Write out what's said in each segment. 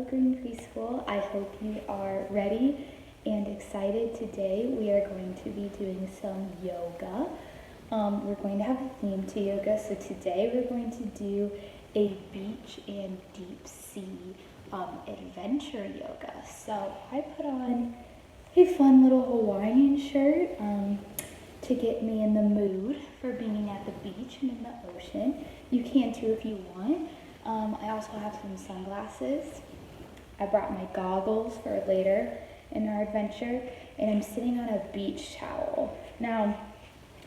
Green Preschool. I hope you are ready and excited. Today we are going to be doing some yoga. We're going to have a theme to yoga, so today we're going to do a beach and deep sea adventure yoga. So I put on a fun little Hawaiian shirt to get me in the mood for being at the beach and in the ocean. You can too if you want. I also have some sunglasses. I brought my goggles for later in our adventure, and I'm sitting on a beach towel. Now,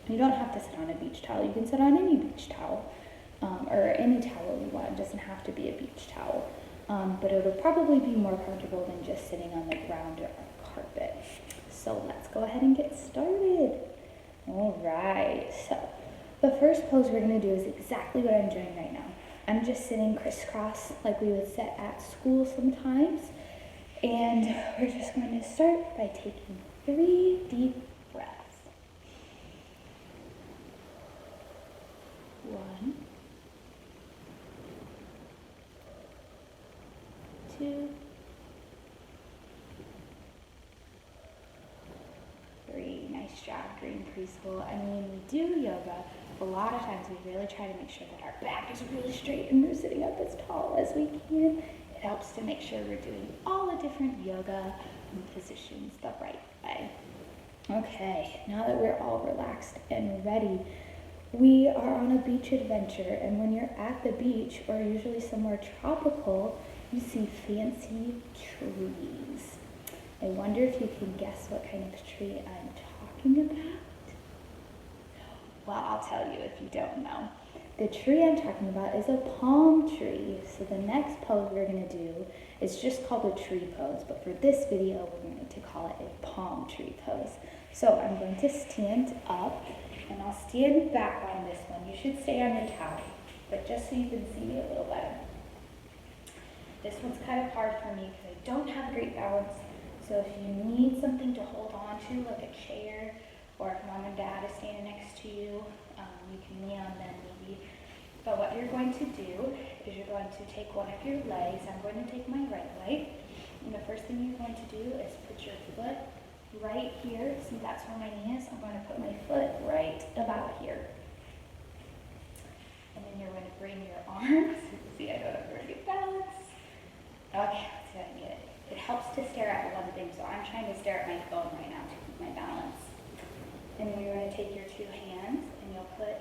you don't have to sit on a beach towel. You can sit on any beach towel, or any towel you want. It doesn't have to be a beach towel, but it'll probably be more comfortable than just sitting on the ground or on carpet. So let's go ahead and get started. All right, so the first pose we're gonna do is exactly what I'm doing right now. I'm just sitting crisscross like we would sit at school sometimes. And we're just going to start by taking 3 deep breaths. 1, 2, 3. Nice job, Green Preschool. And when we do yoga, a lot of times we really try to make sure that our back is really straight and we're sitting up as tall as we can. It helps to make sure we're doing all the different yoga positions the right way. Okay, now that we're all relaxed and ready, we are on a beach adventure, and when you're at the beach or usually somewhere tropical, you see fancy trees. I wonder if you can guess what kind of tree I'm talking about. Well, I'll tell you if you don't know. The tree I'm talking about is a palm tree. So the next pose we're going to do is just called a tree pose, but for this video, we're going to call it a palm tree pose. So I'm going to stand up, and I'll stand back on this one. You should stay on your towel, but just so you can see me a little better. This one's kind of hard for me because I don't have great balance. So if you need something to hold on to, like a chair, or if mom and dad is standing next to you, you can lean on them maybe. But what you're going to do is you're going to take one of your legs. I'm going to take my right leg. And the first thing you're going to do is put your foot right here. See, that's where my knee is. I'm going to put my foot right about here. And then you're going to bring your arms. See, I don't have very good balance. Okay, let's see if I can get it. It helps to stare at one thing, so I'm trying to stare at my phone right now to keep my balance. And then you're going to take your 2 hands and you'll put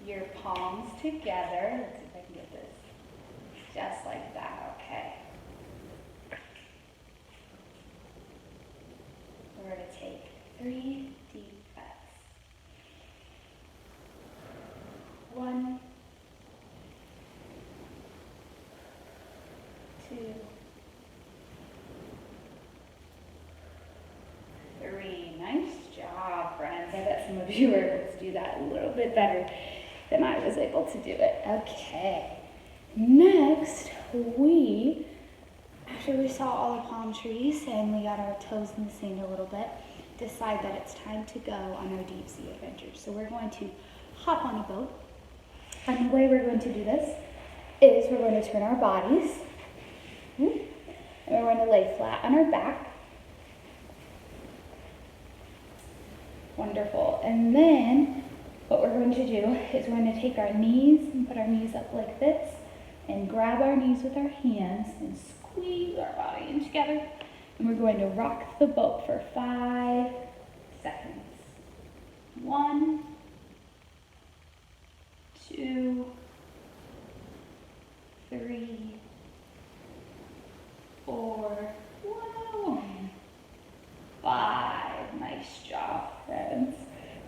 your palms together. Let's see if I can get this. Just like that, okay. We're going to take 3 deep breaths. 1, 2, 3. Nice job, friends. I bet some of you were able to do that a little bit better than I was able to do it. Okay. Next, after we saw all the palm trees and we got our toes in the sand a little bit, decide that it's time to go on our deep sea adventure. So we're going to hop on a boat. And the way we're going to do this is we're going to turn our bodies, and we're going to lay flat on our back. Wonderful. And then what we're going to do is we're going to take our knees and put our knees up like this and grab our knees with our hands and squeeze our body in together. And we're going to rock the boat for 5 seconds. 1, 2, 3, 4, 5. Nice job, friends.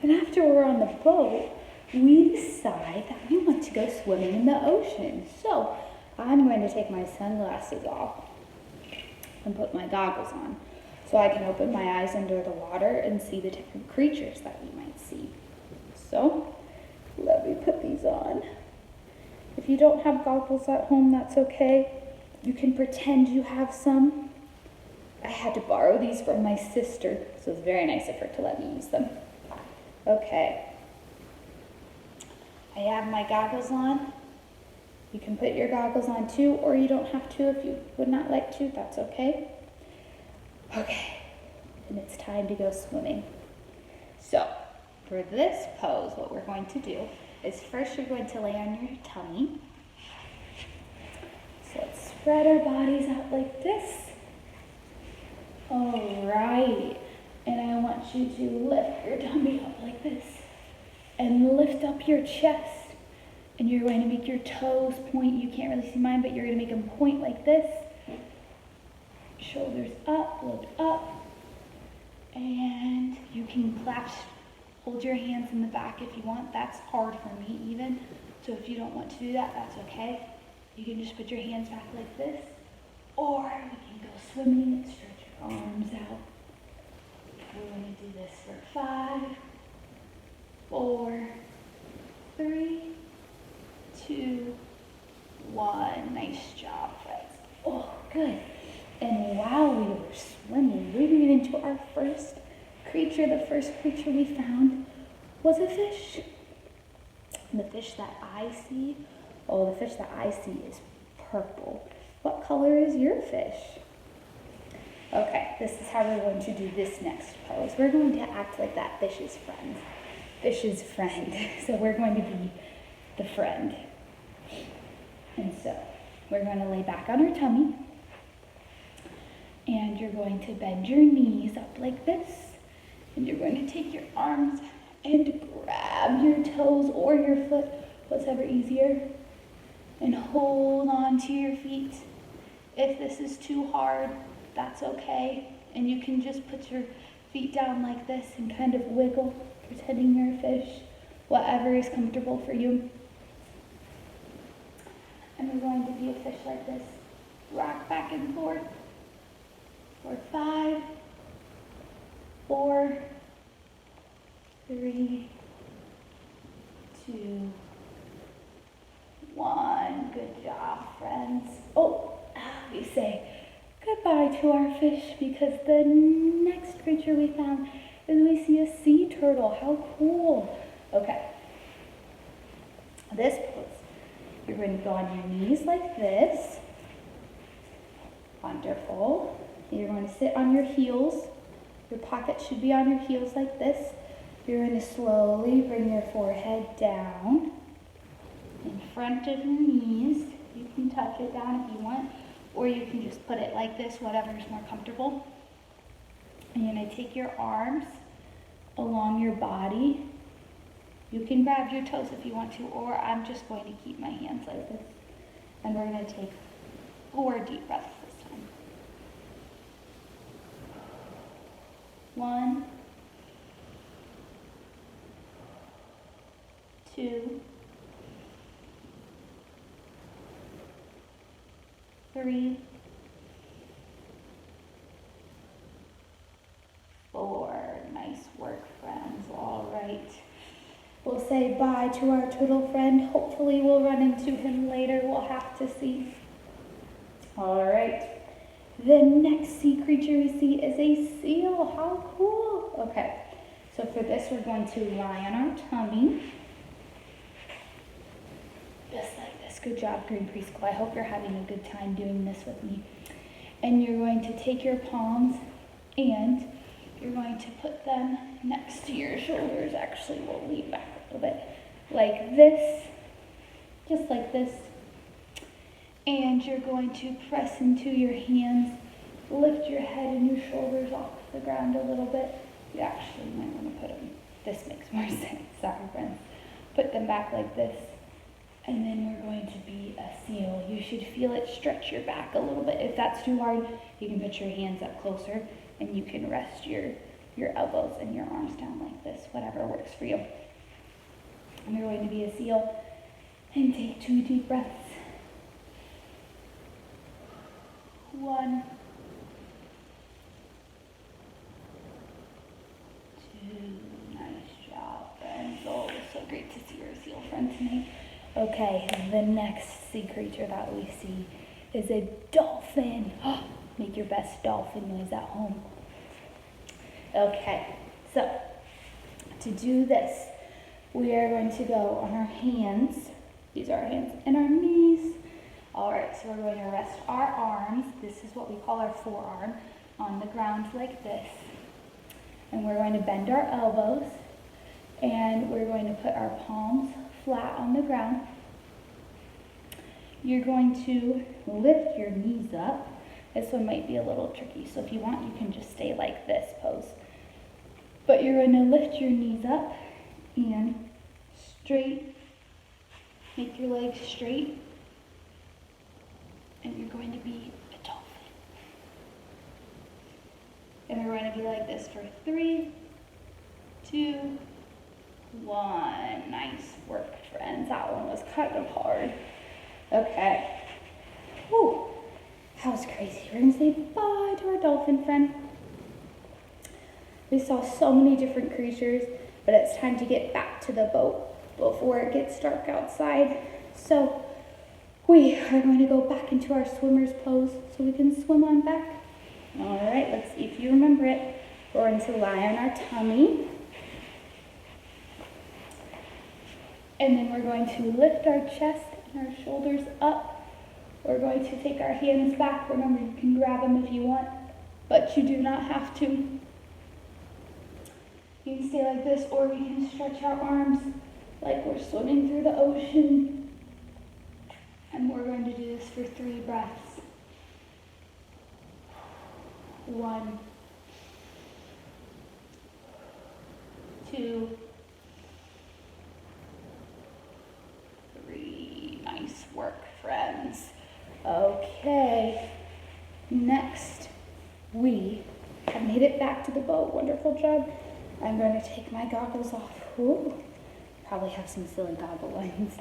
And after we're on the boat, we decide that we want to go swimming in the ocean. So I'm going to take my sunglasses off and put my goggles on so I can open my eyes under the water and see the different creatures that we might see. So let me put these on. If you don't have goggles at home, that's okay. You can pretend you have some. I had to borrow these from my sister, so it's very nice of her to let me use them. Okay. I have my goggles on. You can put your goggles on too, or you don't have to if you would not like to, that's okay. Okay, and it's time to go swimming. So, for this pose, what we're going to do is first you're going to lay on your tummy. So let's spread our bodies out like this. All right, and I want you to lift your tummy up like this and lift up your chest. And you're going to make your toes point. You can't really see mine, but you're going to make them point like this. Shoulders up, look up. And you can clasp, hold your hands in the back if you want. That's hard for me even. So if you don't want to do that, that's okay. You can just put your hands back like this. Or we can go swimming and stretch your arms out. We're going to do this for 5, 4, 3, 2, 1. Nice job, friends. Oh, good. And while we were swimming, we made it into our first creature. The first creature we found was a fish. And the fish that I see, the fish that I see is purple. What color is your fish? Okay, this is how we're going to do this next pose. We're going to act like that fish's friend. Fish's friend. So we're going to be the friend. And so we're going to lay back on our tummy. And you're going to bend your knees up like this. And you're going to take your arms and grab your toes or your foot, whatever easier, and hold on to your feet. If this is too hard, that's okay. And you can just put your feet down like this and kind of wiggle, pretending you're a fish, whatever is comfortable for you. And we're going to be a fish like this. Rock back and forth for 5, 4, 3, 2, 1. Good job, friends. We say goodbye to our fish because the next creature we found is we see a sea turtle. How cool. Okay. This pose, you're going to go on your knees like this. Wonderful. You're going to sit on your heels. Your pocket should be on your heels like this. You're going to slowly bring your forehead down in front of your knees. You can touch it down if you want, or you can just put it like this, whatever is more comfortable. And you're going to take your arms along your body. You can grab your toes if you want to, or I'm just going to keep my hands like this. And we're going to take 4 deep breaths this time. 1, 2, 3, 4. Nice work, friends. All right. We'll say bye to our turtle friend. Hopefully we'll run into him later. We'll have to see. All right. The next sea creature we see is a seal. How cool. Okay. So for this, we're going to lie on our tummy. Just like this. Good job, Green Preschool. I hope you're having a good time doing this with me. And you're going to take your palms and you're going to put them next to your shoulders. Actually, we'll lean back a little bit. Like this. Just like this. And you're going to press into your hands. Lift your head and your shoulders off the ground a little bit. You actually might want to put them. This makes more sense. Sorry, friends. Put them back like this. And then we're going to be a seal. You should feel it stretch your back a little bit. If that's too hard, you can put your hands up closer and you can rest your elbows and your arms down like this, whatever works for you. And you're going to be a seal and take 2 deep breaths. 1, 2. Nice job, friends. Oh, it's so great to see your seal friend tonight. Okay, the next sea creature that we see is a dolphin. Make your best dolphin noise at home. Okay, so to do this, we are going to go on our hands. These are our hands and our knees. All right, so we're going to rest our arms. This is what we call our forearm, on the ground like this. And we're going to bend our elbows, and we're going to put our palms flat on the ground. You're going to lift your knees up. This one might be a little tricky, so if you want, you can just stay like this pose. But you're going to lift your knees up and straight, make your legs straight, and you're going to be a dolphin. And we're going to be like this for 3, 2, 1. Nice work, friends. That one was kind of hard. Okay. Whew. That was crazy. We're going to say bye to our dolphin friend. We saw so many different creatures, but it's time to get back to the boat before it gets dark outside. So we are going to go back into our swimmer's pose so we can swim on back. All right, let's see if you remember it. We're going to lie on our tummy. And then we're going to lift our chest and our shoulders up. We're going to take our hands back. Remember, you can grab them if you want, but you do not have to. You can stay like this, or we can stretch our arms like we're swimming through the ocean. And we're going to do this for 3 breaths. 1, 2, 3. Nice work, friends. Okay, next we have made it back to the boat. Wonderful job. I'm going to take my goggles off. Ooh, probably have some silly goggle ones.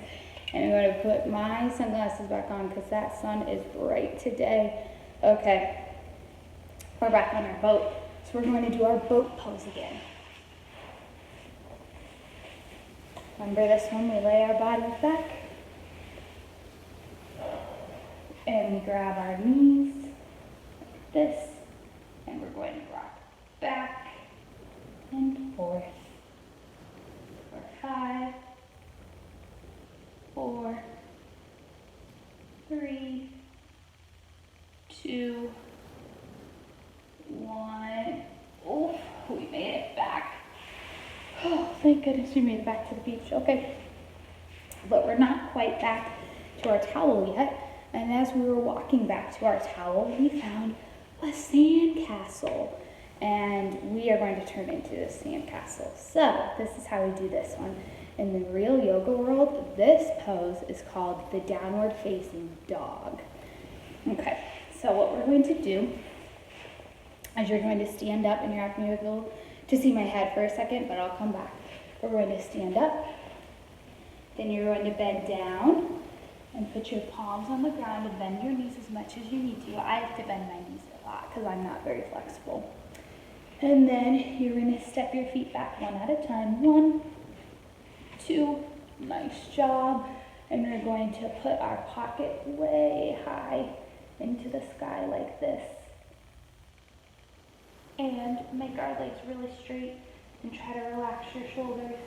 And I'm going to put my sunglasses back on because that sun is bright today. Okay, we're back on our boat. So we're going to do our boat pose again. Remember this one, we lay our bodies back. And we grab our knees like this. And we're going to rock back and forth for 5, 4, 3, 2, 1. Oh, we made it back. Oh, thank goodness we made it back to the beach. Okay, but we're not quite back to our towel yet. And as we were walking back to our towel, we found a sand castle. And we are going to turn into a sand castle. So this is how we do this one. In the real yoga world, this pose is called the downward facing dog. Okay, so what we're going to do is you're going to stand up, and you're not going to be able to see my head for a second, but I'll come back. We're going to stand up. Then you're going to bend down and put your palms on the ground and bend your knees as much as you need to. I have to bend my knees a lot because I'm not very flexible. And then you're going to step your feet back one at a time. 1, 2, nice job. And we're going to put our pocket way high into the sky like this. And make our legs really straight and try to relax your shoulders.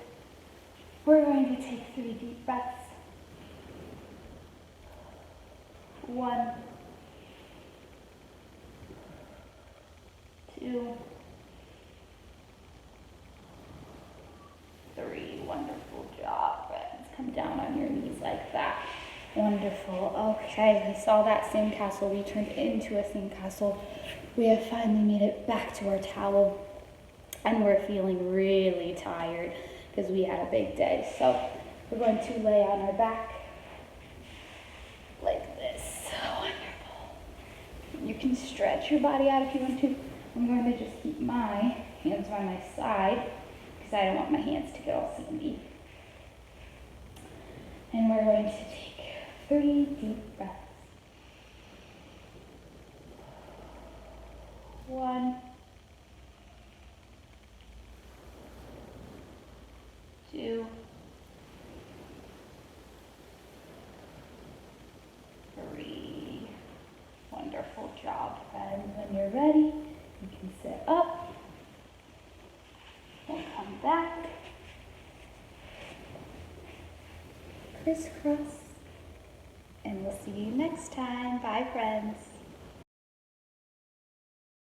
We're going to take 3 deep breaths. 1, 2, 3. Wonderful job, friends. Come down on your knees like that. Wonderful. Okay, we saw that sandcastle. We turned into a sandcastle. We have finally made it back to our towel, and we're feeling really tired because we had a big day. So we're going to lay on our back like this. Wonderful. You can stretch your body out if you want to. I'm going to just keep my hands by my side because I don't want my hands to get all sandy. And we're going to take 3 deep breaths. 1, 2, 3. Wonderful job, friends. When you're ready, you can sit up. We'll come back. Crisscross. And and we'll see you next time. Bye, friends.